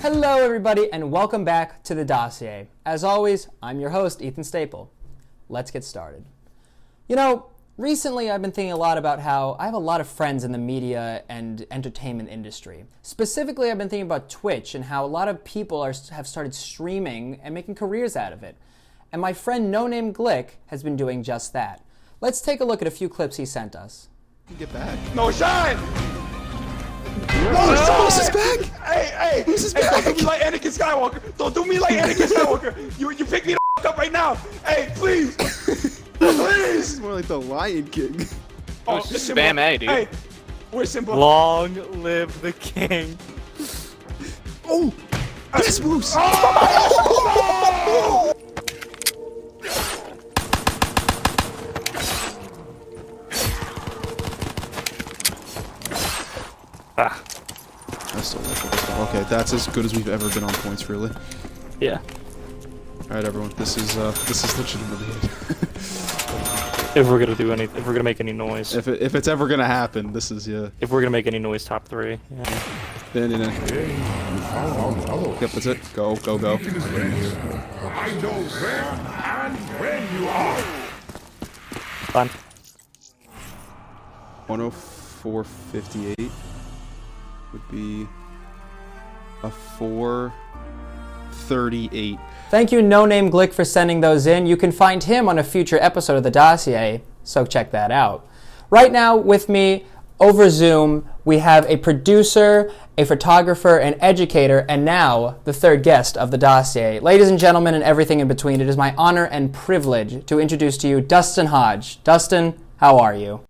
Hello everybody and welcome back to the Dossier. As always, I'm your host, Ethan Staple. Let's get started. You know, recently I've been thinking a lot about how I have a lot of friends in the media and entertainment industry. Specifically, I've been thinking about Twitch and how a lot of people have started streaming and making careers out of it. And my friend NoNameGlick has been doing just that. Let's take a look at a few clips he sent us. Get back. No shine! Oh, Moose is back! Hey! Moose is Hey, back! don't do me like Anakin Skywalker! Don't do me like Anakin Skywalker! You pick me the up right now! Hey, please! This Please! is more like the Lion King. Oh, Spam A, dude. Hey, where's Simba? Long live the king. Oh! Yes, Moose! Oh! Ah, That's so wonderful. Okay, that's as good as we've ever been on points, really. yeah. Alright, everyone, this is legitimately it. If we're gonna do anything, if we're gonna make any noise. If it's ever gonna happen, this is, yeah. If we're gonna make any noise, top 3. Yeah. Yep, that's it. Go, go, go. I know where and when you are. Fun. 104.58 would be a 4:38. Thank you, NoNameGlick, for sending those in. You can find him on a future episode of the Dossier, so check that out. Right now, with me over Zoom, we have a producer, a photographer, an educator, and now the third guest of the Dossier. Ladies and gentlemen, and everything in between, it is my honor and privilege to introduce to you Dustin Hodge. Dustin, how are you?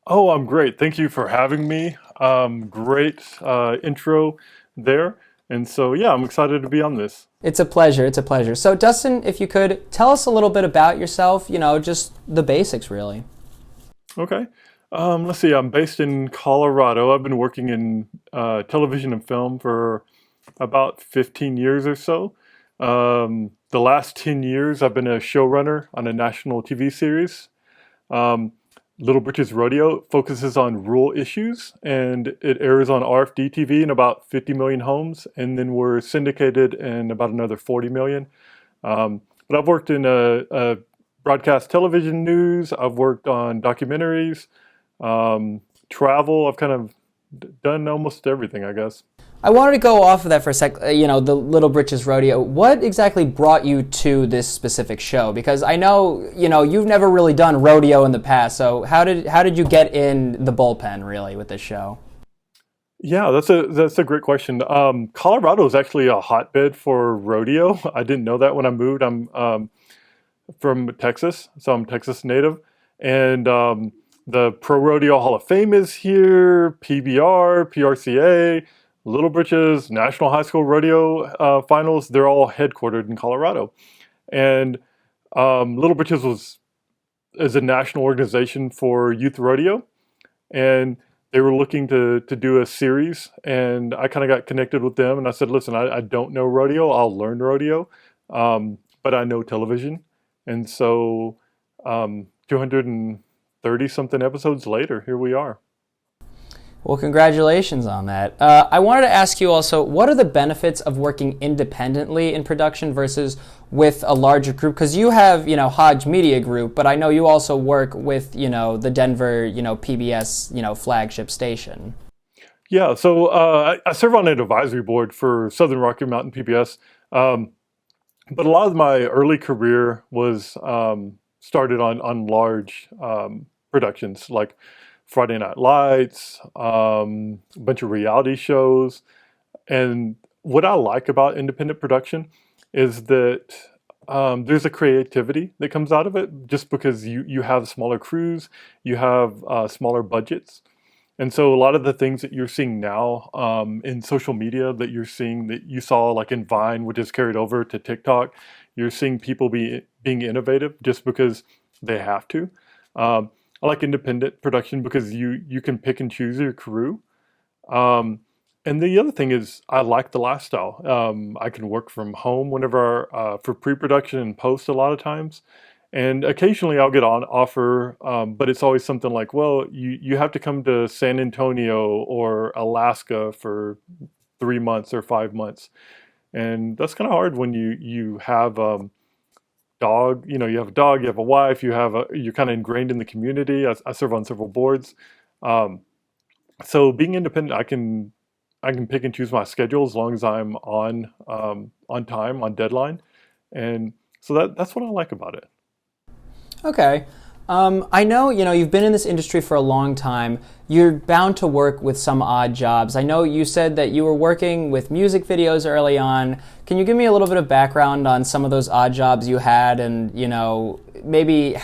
Oh, I'm great. Thank you for having me. Great intro there. And so, yeah, I'm excited to be on this. It's a pleasure. It's a pleasure. So, Dustin, if you could tell us a little bit about yourself, just the basics, really. Okay. Let's see. I'm based in Colorado. I've been working in television and film for about 15 years or so. The last 10 years, I've been a showrunner on a national TV series. Little Britches Rodeo focuses on rural issues, and it airs on RFD TV in about 50 million homes, and then we're syndicated in about another 40 million. But I've worked in broadcast television news, I've worked on documentaries, travel. I've kind of done almost everything, I guess. I wanted to go off of that for a sec, the Little Britches Rodeo. What exactly brought you to this specific show? Because I know, you've never really done rodeo in the past, so how did you get in the bullpen, really, with this show? Yeah, that's a great question. Colorado is actually a hotbed for rodeo. I didn't know that when I moved. I'm from Texas, so I'm Texas native. And the Pro Rodeo Hall of Fame is here, PBR, PRCA, Little Britches, National High School Rodeo Finals, they're all headquartered in Colorado. And Little Britches is a national organization for youth rodeo. And they were looking to do a series. And I kind of got connected with them. And I said, listen, I don't know rodeo. I'll learn rodeo. But I know television. And so 230-something episodes later, here we are. Well, congratulations on that. I wanted to ask you also, what are the benefits of working independently in production versus with a larger group? Because you have, Hodge Media Group, but I know you also work with, the Denver, PBS, flagship station. Yeah, so I serve on an advisory board for Southern Rocky Mountain PBS. But a lot of my early career was started on large productions like Friday Night Lights, a bunch of reality shows. And what I like about independent production is that there's a creativity that comes out of it just because you have smaller crews, you have smaller budgets. And so a lot of the things that you're seeing now in social media that you're seeing, that you saw like in Vine, which is carried over to TikTok, you're seeing people being innovative just because they have to. I like independent production because you can pick and choose your crew. And the other thing is I like the lifestyle. I can work from home whenever for pre-production and post a lot of times. And occasionally I'll get an offer, but it's always something like, well, you have to come to San Antonio or Alaska for 3 months or 5 months. And that's kind of hard when you have dog, you have a dog, you have a wife, you're kind of ingrained in the community. I serve on several boards. So being independent, I can pick and choose my schedule as long as I'm on time, on deadline. And so that's what I like about it. Okay. I know, you've been in this industry for a long time. You're bound to work with some odd jobs. I know you said that you were working with music videos early on. Can you give me a little bit of background on some of those odd jobs you had, and, maybe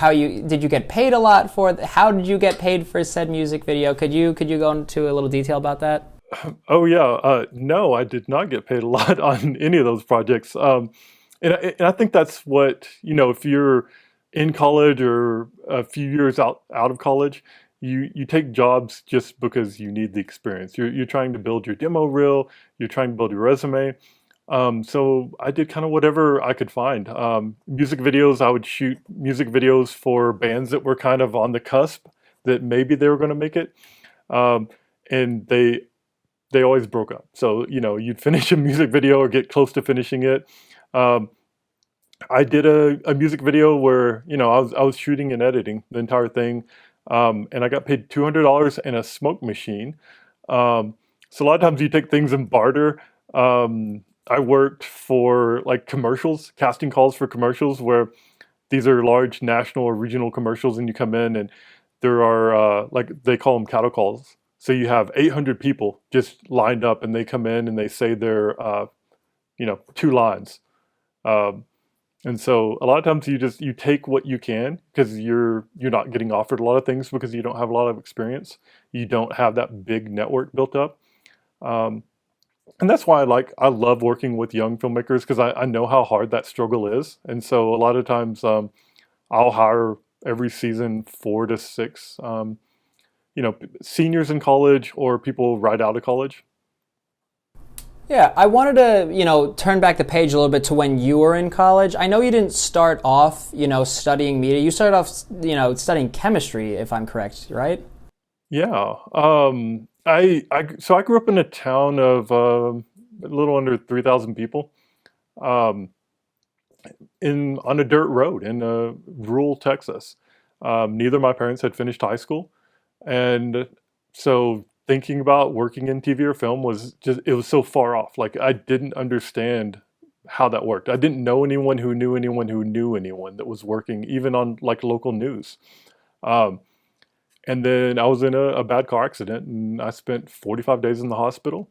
did you get paid a lot for it? How did you get paid for said music video? Could you go into a little detail about that? Oh yeah, no, I did not get paid a lot on any of those projects. And I think that's what, if you're in college or a few years out of college, you take jobs just because you need the experience. You're trying to build your demo reel, you're trying to build your resume. So I did kind of whatever I could find. Music videos, I would shoot music videos for bands that were kind of on the cusp that maybe they were going to make it. And they always broke up. So, you'd finish a music video or get close to finishing it. I did a music video where, I was shooting and editing the entire thing. And I got paid $200 and a smoke machine. So a lot of times you take things in barter. I worked for like commercials, casting calls for commercials where these are large national or regional commercials, and you come in and there are, they call them cattle calls. So you have 800 people just lined up, and they come in and they say their, 2 lines. And so a lot of times you take what you can, because you're not getting offered a lot of things because you don't have a lot of experience. You don't have that big network built up. And that's why I love working with young filmmakers, because I know how hard that struggle is. And so a lot of times I'll hire every season 4 to 6, seniors in college or people right out of college. Yeah, I wanted to, turn back the page a little bit to when you were in college. I know you didn't start off, studying media. You started off, studying chemistry, if I'm correct, right? Yeah. So I grew up in a town of a little under 3,000 people, on a dirt road in rural Texas. Neither of my parents had finished high school, and so thinking about working in TV or film it was so far off. Like, I didn't understand how that worked. I didn't know anyone who knew anyone who knew anyone that was working even on like local news. And then I was in a bad car accident, and I spent 45 days in the hospital.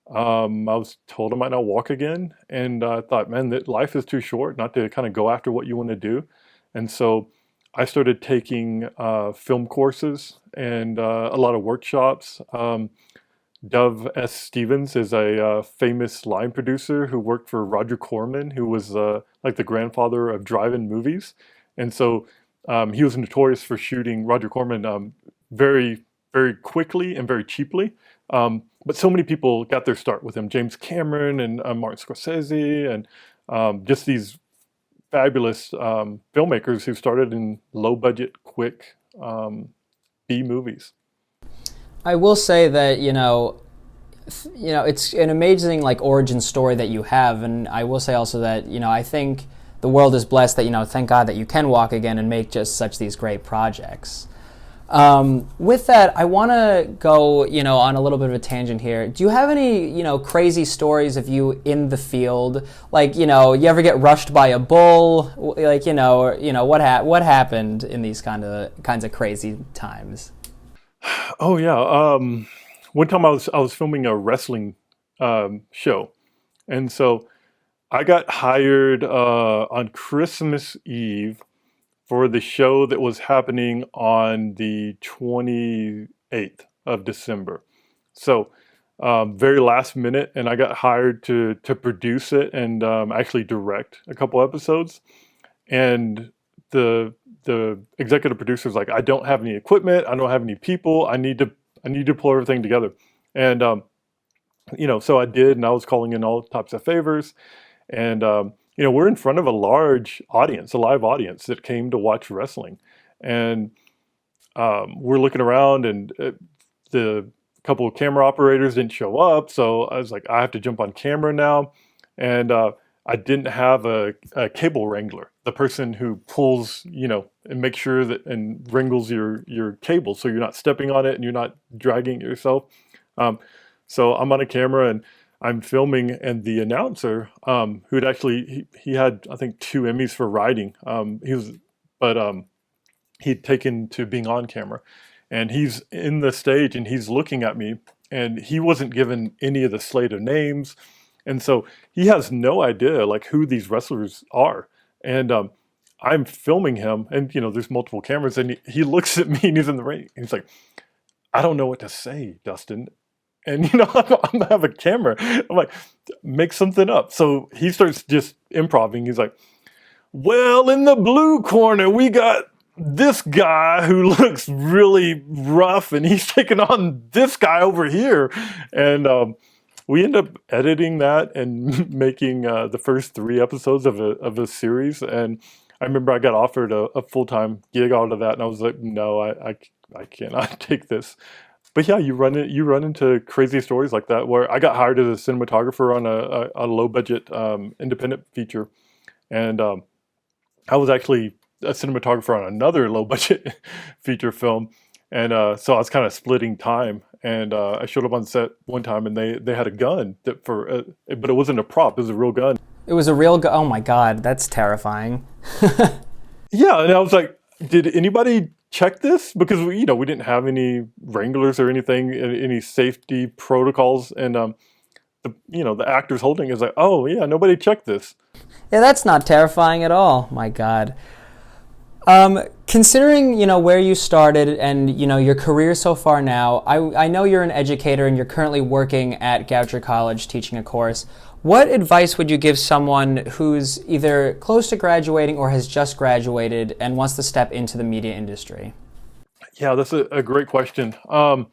I was told I might not walk again, and I thought, man, that life is too short not to kind of go after what you want to do. And so I started taking film courses and a lot of workshops. Dove S. Stevens is a famous line producer who worked for Roger Corman, who was like the grandfather of drive-in movies. And so he was notorious for shooting Roger Corman very, very quickly and very cheaply. But so many people got their start with him. James Cameron and Martin Scorsese, and just these fabulous filmmakers who started in low-budget, quick B movies. I will say that, it's an amazing origin story that you have, and I will say also that, I think the world is blessed that, thank God that you can walk again and make just such these great projects. With that, I want to go, on a little bit of a tangent here. Do you have any, crazy stories of you in the field? Like, you ever get rushed by a bull? Like, what happened in these kinds of crazy times? Oh yeah. One time I was filming a wrestling show, and so I got hired on Christmas Eve for the show that was happening on the 28th of December. So very last minute, and I got hired to produce it and actually direct a couple episodes. And the executive producer's like, I don't have any equipment, I don't have any people, I need to pull everything together. And so I did, and I was calling in all types of favors. And we're in front of a large audience, a live audience that came to watch wrestling. And we're looking around, and the couple of camera operators didn't show up, so I was like, I have to jump on camera now. And I didn't have a cable wrangler, the person who pulls, and makes sure that and wrangles your cable so you're not stepping on it and you're not dragging it yourself. So I'm on a camera and I'm filming, and the announcer, who'd actually he had, I think, 2 Emmys for writing. He'd taken to being on camera, and he's in the stage and he's looking at me, and he wasn't given any of the slate of names, and so he has no idea like who these wrestlers are. And I'm filming him, and there's multiple cameras, and he looks at me and he's in the ring. He's like, I don't know what to say, Dustin. And I'm have a camera. I'm like, make something up. So he starts just improvising. He's like, well, in the blue corner, we got this guy who looks really rough, and he's taking on this guy over here. And we end up editing that and making the first 3 episodes of a series. And I remember I got offered a full-time gig out of that, and I was like, no, I cannot take this. But yeah, you run into crazy stories like that, where I got hired as a cinematographer on a low budget independent feature, and I was actually a cinematographer on another low budget feature film, and so I was kind of splitting time. And I showed up on set one time, and they had a gun but it wasn't a prop; it was a real gun. It was a real gun. Oh my God, that's terrifying. Yeah, and I was like, did anybody check this? Because we didn't have any wranglers or anything, any safety protocols, and the actors holding is like, oh yeah, nobody checked this. Yeah, that's not terrifying at all. My God. Considering where you started and your career so far now, I know you're an educator and you're currently working at Goucher College teaching a course. What advice would you give someone who's either close to graduating or has just graduated and wants to step into the media industry? Yeah, that's a great question. And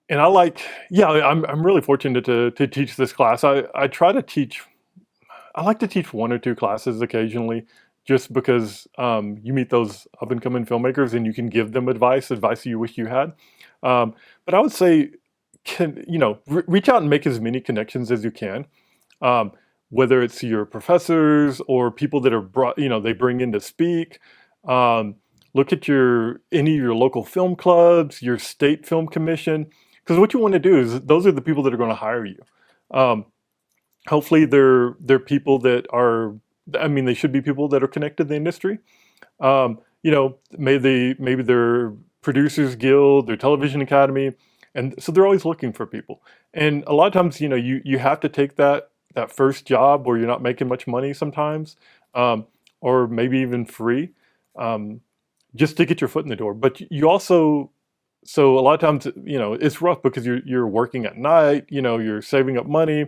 I'm really fortunate to teach this class. I try to teach. I like to teach 1 or 2 classes occasionally, just because you meet those up and coming filmmakers and you can give them advice you wish you had. But I would say, reach out and make as many connections as you can, whether it's your professors or people that are brought, they bring in to speak. Look at any of your local film clubs, your state film commission, because what you want to do is those are the people that are going to hire you. Hopefully they're people that are, they should be people that are connected to the industry. Maybe they're Producers Guild, their Television Academy, and so they're always looking for people. And a lot of times, you have to take that first job where you're not making much money sometimes, or maybe even free, just to get your foot in the door. But you also, so a lot of times, it's rough because you're working at night, you're saving up money,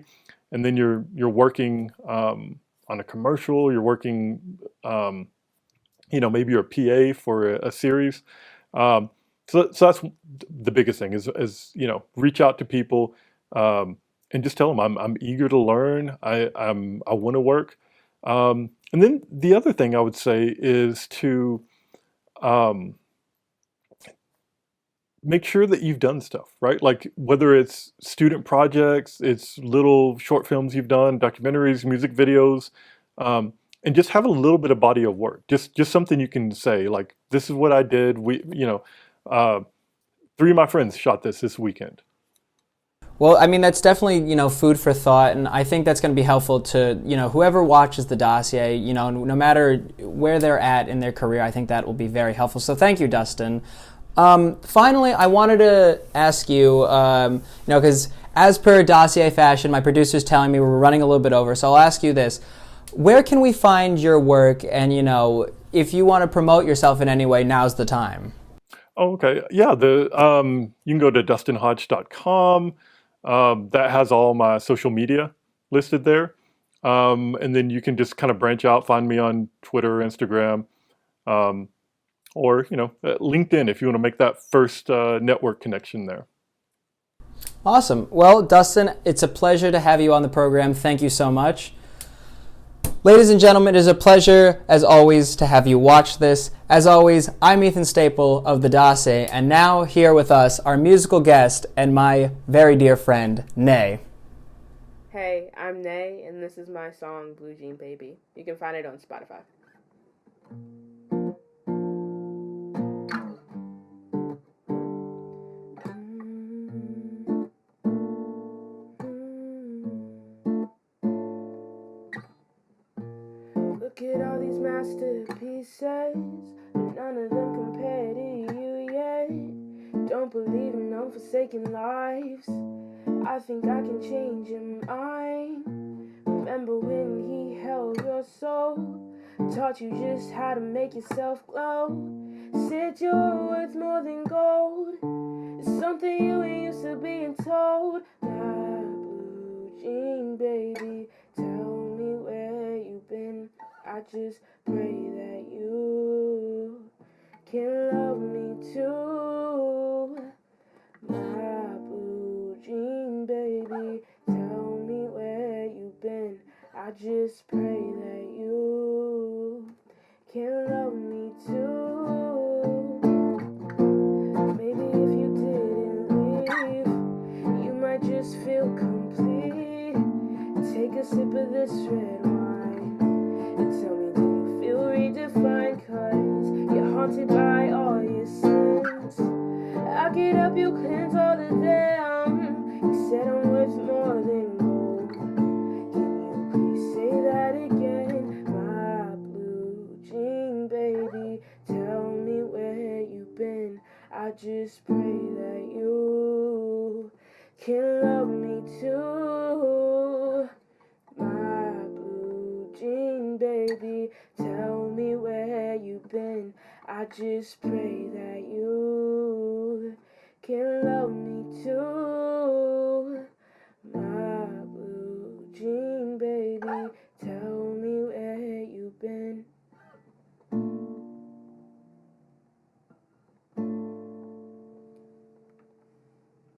and then you're working on a commercial, you're working, maybe you're a PA for a series. So that's the biggest thing is reach out to people and just tell them I'm eager to learn. I want to work. And then the other thing I would say is to make sure that you've done stuff, right? Like whether it's student projects, it's little short films you've done, documentaries, music videos, and just have a little bit of body of work. Just something you can say, like, this is what I did. 3 of my friends shot this weekend. Well, that's definitely, food for thought, and I think that's going to be helpful to, whoever watches the Dossier, no matter where they're at in their career. I think that will be very helpful. So thank you, Dustin. Finally, I wanted to ask you, because as per Dossier fashion, my producer's telling me we're running a little bit over, so I'll ask you this. Where can we find your work, and, if you want to promote yourself in any way, now's the time. Oh, okay. Yeah, you can go to dustinhodge.com. That has all my social media listed there. And then you can just kind of branch out, find me on Twitter, Instagram, or, LinkedIn if you want to make that first network connection there. Awesome. Well, Dustin, it's a pleasure to have you on the program. Thank you so much. Ladies and gentlemen, it is a pleasure, as always, to have you watch this. As always, I'm Ethan Staple of the Dossier, and now here with us, our musical guest and my very dear friend, NAE. Hey, I'm NAE, and this is my song, Blue Jean Baby. You can find it on Spotify. Look at all these masterpieces, but none of them compare to you yet. Don't believe in unforsaken lives. I think I can change your mind. Remember when he held your soul, taught you just how to make yourself glow. Said you're worth more than gold. It's something you ain't used to being told. My blue jean baby, tell me where you've been. I just pray that you can love me too. My blue jean baby, tell me where you've been. I just pray that you can love me too. Maybe if you didn't leave, you might just feel complete. Take a sip of this red wine and tell me, do you feel redefined? 'Cause you're haunted by all your sins. I could help you cleanse all of them. You said I'm worth more than gold. Can you please say that again? My blue jean baby, tell me where you've been. I just pray that you can love me too. My blue jean baby, tell me where you've been. I just pray that you can love me too.